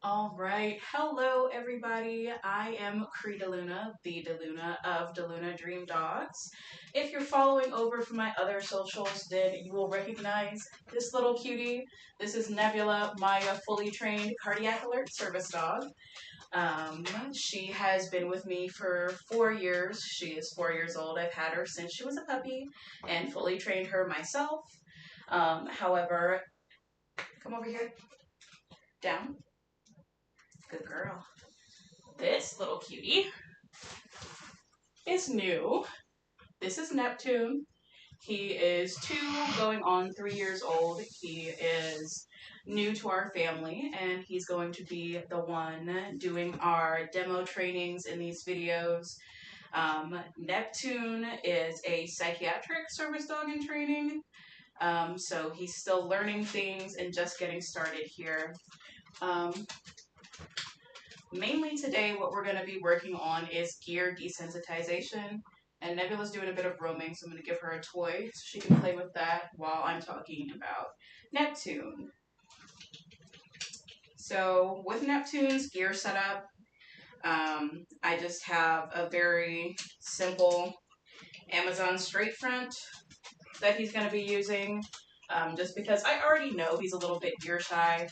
All right. Hello, everybody. I am Cree DeLuna, the DeLuna of DeLuna Dream Dogs. If you're following over from my other socials, then you will recognize this little cutie. This is Nebula, my fully trained cardiac alert service dog. She has been with me for 4 years. She is 4 years old. I've had her since she was a puppy and fully trained her myself. However, come over here. Down. Good girl. This little cutie is new. This is Neptune. He is 2 going on 3 years old. He is new to our family and he's going to be the one doing our demo trainings in these videos. Neptune is a psychiatric service dog in training. So he's still learning things and just getting started here. Mainly today, what we're going to be working on is gear desensitization. And Nebula's doing a bit of roaming, so I'm going to give her a toy so she can play with that while I'm talking about Neptune. So with Neptune's gear setup, I just have a very simple Amazon straight front that he's going to be using, just because I already know he's a little bit gear shy.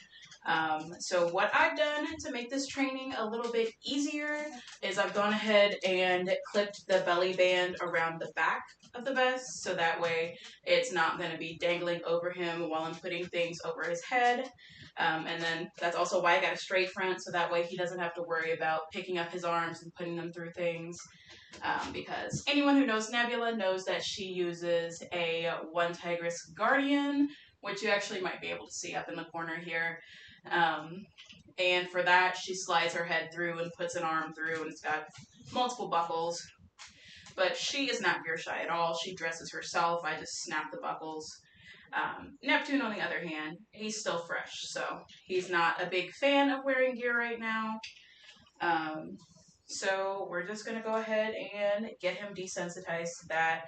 So what I've done to make this training a little bit easier is I've gone ahead and clipped the belly band around the back of the vest, so that way it's not going to be dangling over him while I'm putting things over his head. And then that's also why I got a straight front, so that way he doesn't have to worry about picking up his arms and putting them through things. Because anyone who knows Nebula knows that she uses a One Tigress Guardian, which you actually might be able to see up in the corner here. And for that, she slides her head through and puts an arm through, and it's got multiple buckles. But she is not gear shy at all. She dresses herself. I just snap the buckles. Neptune, on the other hand, he's still fresh, so he's not a big fan of wearing gear right now. So we're just going to go ahead and get him desensitized to that.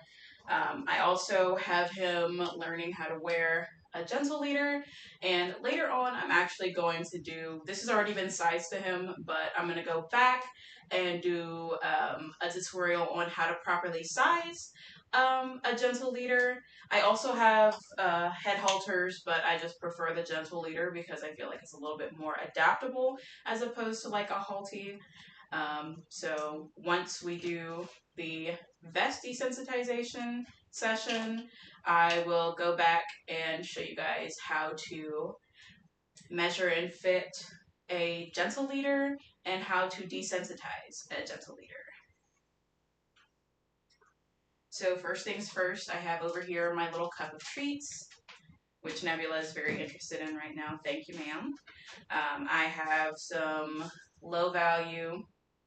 I also have him learning how to wear a gentle leader, and later on I'm actually going to do, this has already been sized to him, but I'm going to go back and do a tutorial on how to properly size a gentle leader. I also have head halters, but I just prefer the gentle leader because I feel like it's a little bit more adaptable as opposed to like a halty. So once we do the vest desensitization session, I will go back and show you guys how to measure and fit a gentle leader and how to desensitize a gentle leader. So first things first, I have over here my little cup of treats, which Nebula is very interested in right now. Thank you, ma'am. I have some low value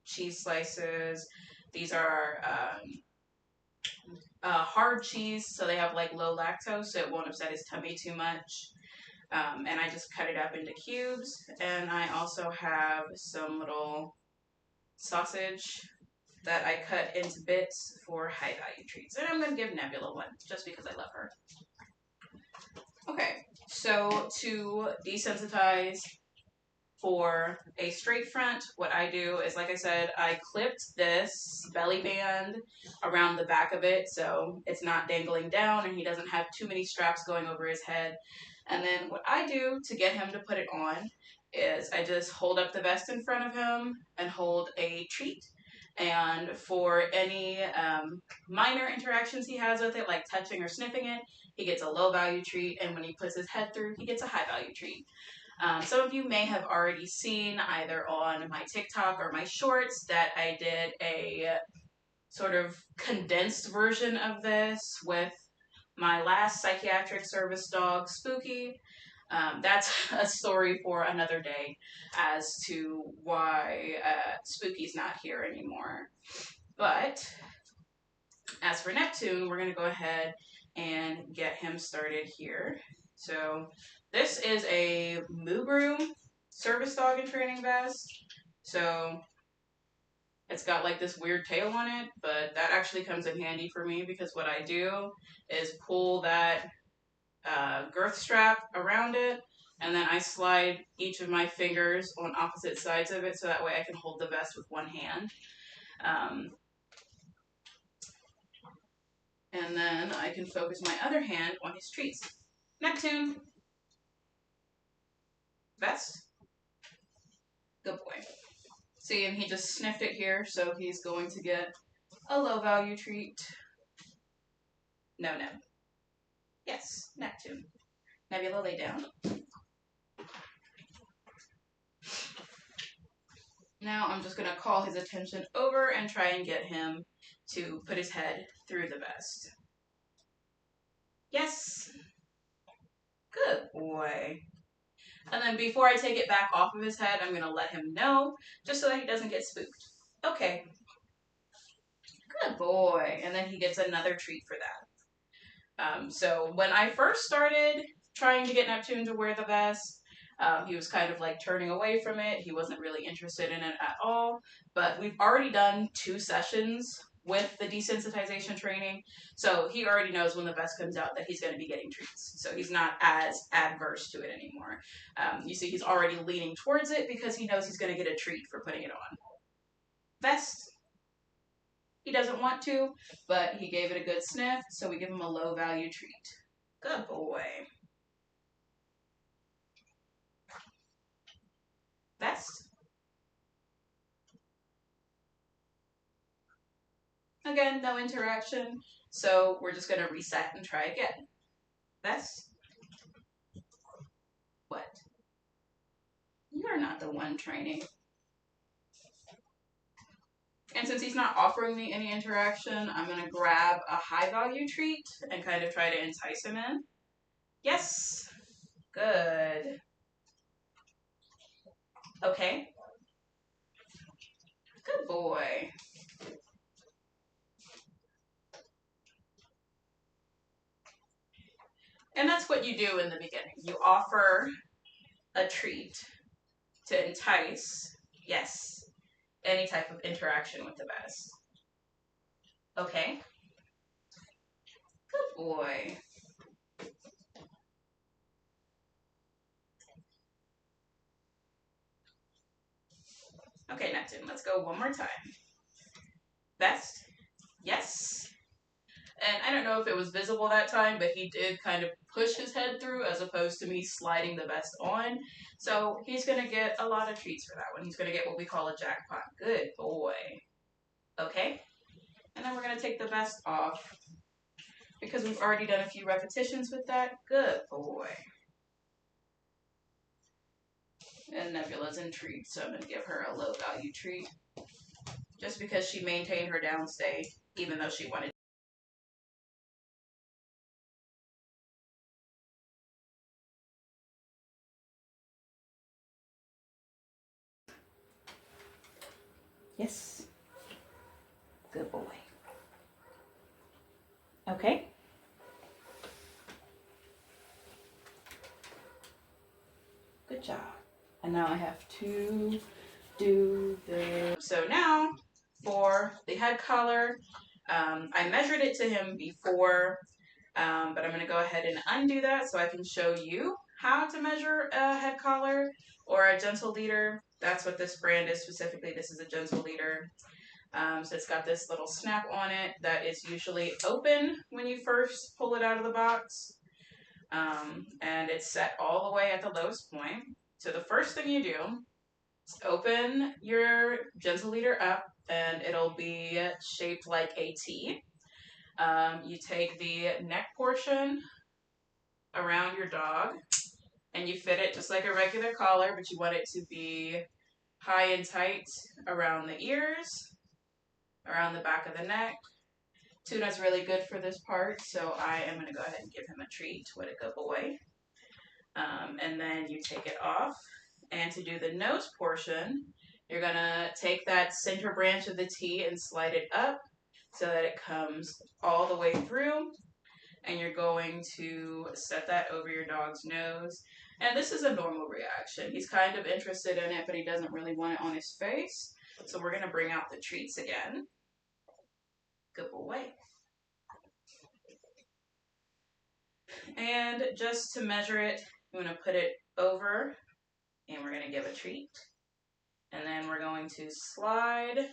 cheese slices. These are hard cheese, so they have like low lactose, so it won't upset his tummy too much. And I just cut it up into cubes. And I also have some little sausage that I cut into bits for high value treats. And I'm going to give Nebula one just because I love her. Okay, so to desensitize for a straight front, what I do is, like I said, I clipped this belly band around the back of it so it's not dangling down and he doesn't have too many straps going over his head. And then what I do to get him to put it on is I just hold up the vest in front of him and hold a treat. And for any minor interactions he has with it, like touching or sniffing it, he gets a low value treat. And when he puts his head through, he gets a high value treat. Some of you may have already seen either on my TikTok or my shorts that I did a sort of condensed version of this with my last psychiatric service dog, Spooky. That's a story for another day as to why Spooky's not here anymore. But as for Neptune, we're going to go ahead and get him started here. So this is a Mugru service dog and training vest. So it's got like this weird tail on it, but that actually comes in handy for me because what I do is pull that girth strap around it, And then I slide each of my fingers on opposite sides of it so that way I can hold the vest with one hand. And then I can focus my other hand on his treats. Neptune. Vest. Good boy. See, and he just sniffed it here, so he's going to get a low value treat. No. Yes, Neptune. Nebula, lay down. Now I'm just going to call his attention over and try and get him to put his head through the vest. Yes. Good boy. And then before I take it back off of his head, I'm going to let him know, just so that he doesn't get spooked. Okay. Good boy. And then he gets another treat for that. So when I first started trying to get Neptune to wear the vest, he was kind of like turning away from it. He wasn't really interested in it at all. But we've already done 2 sessions with the desensitization training, so he already knows when the vest comes out that he's going to be getting treats. So he's not as adverse to it anymore. You see, he's already leaning towards it because he knows he's going to get a treat for putting it on. Vest. He doesn't want to, but he gave it a good sniff, so we give him a low value treat. Good boy. Vest. Again, no interaction, so we're just going to reset and try again. Vest. What? You're not the one training. And since he's not offering me any interaction, I'm going to grab a high value treat and kind of try to entice him in. Yes. Good. Okay. Good boy. And that's what you do in the beginning. You offer a treat to entice, yes, any type of interaction with the vest. Okay. Good boy. Okay, Neptune, let's go one more time. Vest. Yes. And I don't know if it was visible that time, but he did kind of push his head through as opposed to me sliding the vest on. So he's going to get a lot of treats for that one. He's going to get what we call a jackpot. Good boy. Okay. And then we're going to take the vest off because we've already done a few repetitions with that. Good boy. And Nebula's intrigued, so I'm going to give her a low value treat. Just because she maintained her downstay, even though she wanted. Yes. Good boy. Okay. Good job. And now I have to do the... So now, for the head collar, I measured it to him before, but I'm going to go ahead and undo that so I can show you how to measure a head collar or a gentle leader. That's what this brand is specifically. This is a gentle leader. So it's got this little snap on it that is usually open when you first pull it out of the box. And it's set all the way at the lowest point. So the first thing you do is open your gentle leader up and it'll be shaped like a T. You take the neck portion around your dog and you fit it just like a regular collar, but you want it to be high and tight around the ears, around the back of the neck. Tuna's really good for this part, so I am going to go ahead and give him a treat. What a good boy. And then you take it off. And to do the nose portion, you're going to take that center branch of the T and slide it up so that it comes all the way through. And you're going to set that over your dog's nose. And this is a normal reaction. He's kind of interested in it, but he doesn't really want it on his face. So we're going to bring out the treats again. Good boy. And just to measure it, You want to put it over, and we're going to give a treat. And then we're going to slide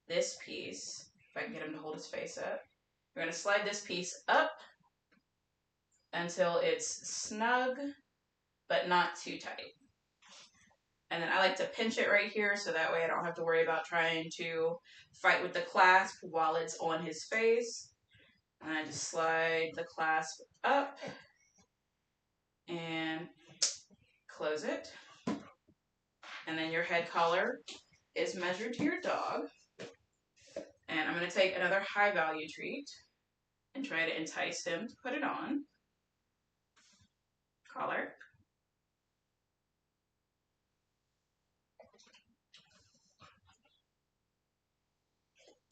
this piece, if I can get him to hold his face up. We're going to slide this piece up until it's snug, but not too tight. And then I like to pinch it right here so that way I don't have to worry about trying to fight with the clasp while it's on his face. And I just slide the clasp up and close it. And then your head collar is measured to your dog. And I'm going to take another high value treat and try to entice him to put it on. Collar.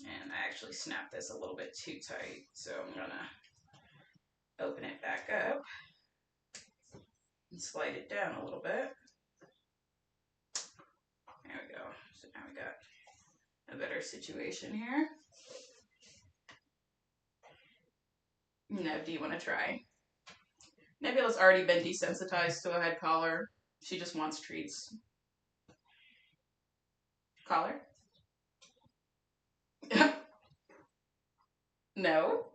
And I actually snapped this a little bit too tight, so I'm going to open it back up and slide it down a little bit. There we go. So now we got a better situation here. Neb, do you want to try? Nebula's already been desensitized to a head collar. She just wants treats. Collar? No.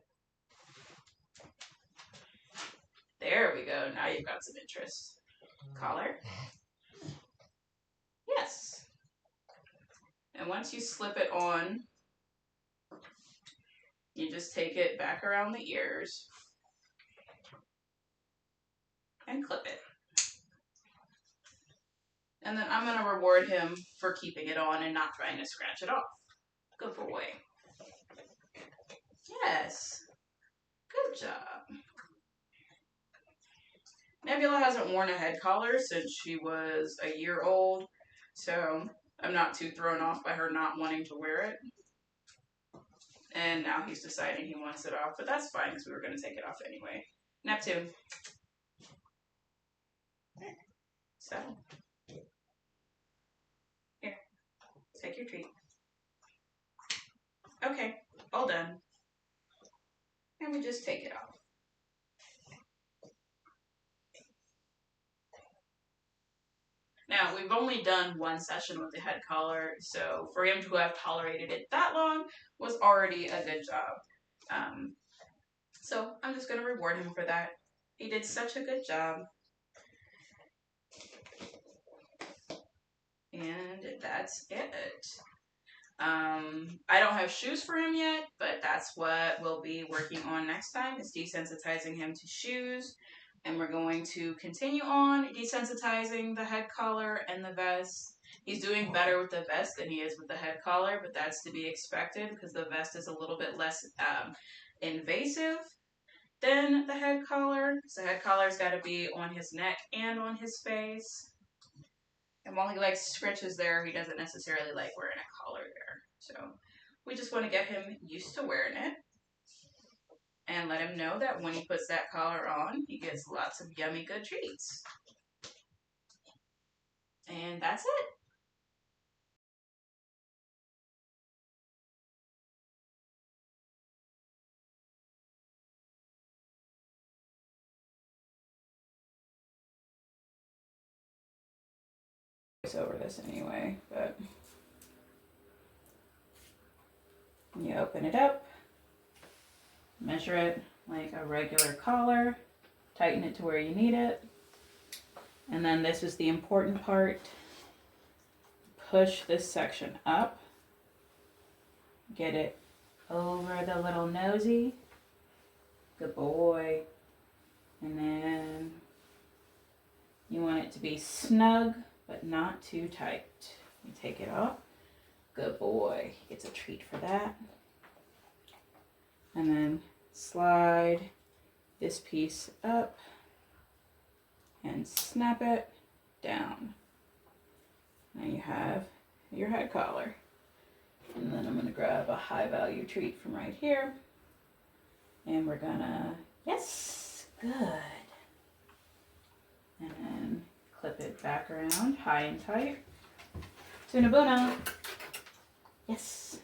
There we go. Now you've got some interest. Collar? Yes. And once you slip it on, you just take it back around the ears and clip it. And then I'm going to reward him for keeping it on and not trying to scratch it off. Good boy. Yes. Good job. Nebula hasn't worn a head collar since she was a year old, so I'm not too thrown off by her not wanting to wear it. And now he's deciding he wants it off, but that's fine because we were going to take it off anyway. Neptune. So, here, take your treat. Okay, all done. And we just take it off. Now, we've only done one session with the head collar, so for him to have tolerated it that long was already a good job. So I'm just going to reward him for that. He did such a good job. And that's it. I don't have shoes for him yet, but that's what we'll be working on next time, is desensitizing him to shoes. And we're going to continue on desensitizing the head collar and the vest. He's doing better with the vest than he is with the head collar, but that's to be expected because the vest is a little bit less invasive than the head collar. So the head collar's got to be on his neck and on his face. And while he likes scritches there, he doesn't necessarily like wearing a collar there. So we just want to get him used to wearing it. And let him know that when he puts that collar on, he gets lots of yummy good treats. And that's it. Over this anyway, but you open it up, measure it like a regular collar, tighten it to where you need it, and then this is the important part. Push this section up, get it over the little nosy, good boy, and then you want it to be snug but not too tight. You take it off. Good boy. He gets a treat for that. And then slide this piece up and snap it down. Now you have your head collar. And then I'm going to grab a high value treat from right here. And we're going to, yes, good. And then clip it back around, high and tight. Nebula. Yes.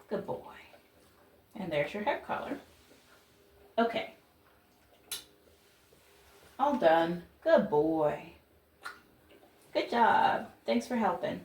Good boy. And there's your head collar. Okay. All done. Good boy. Good job. Thanks for helping.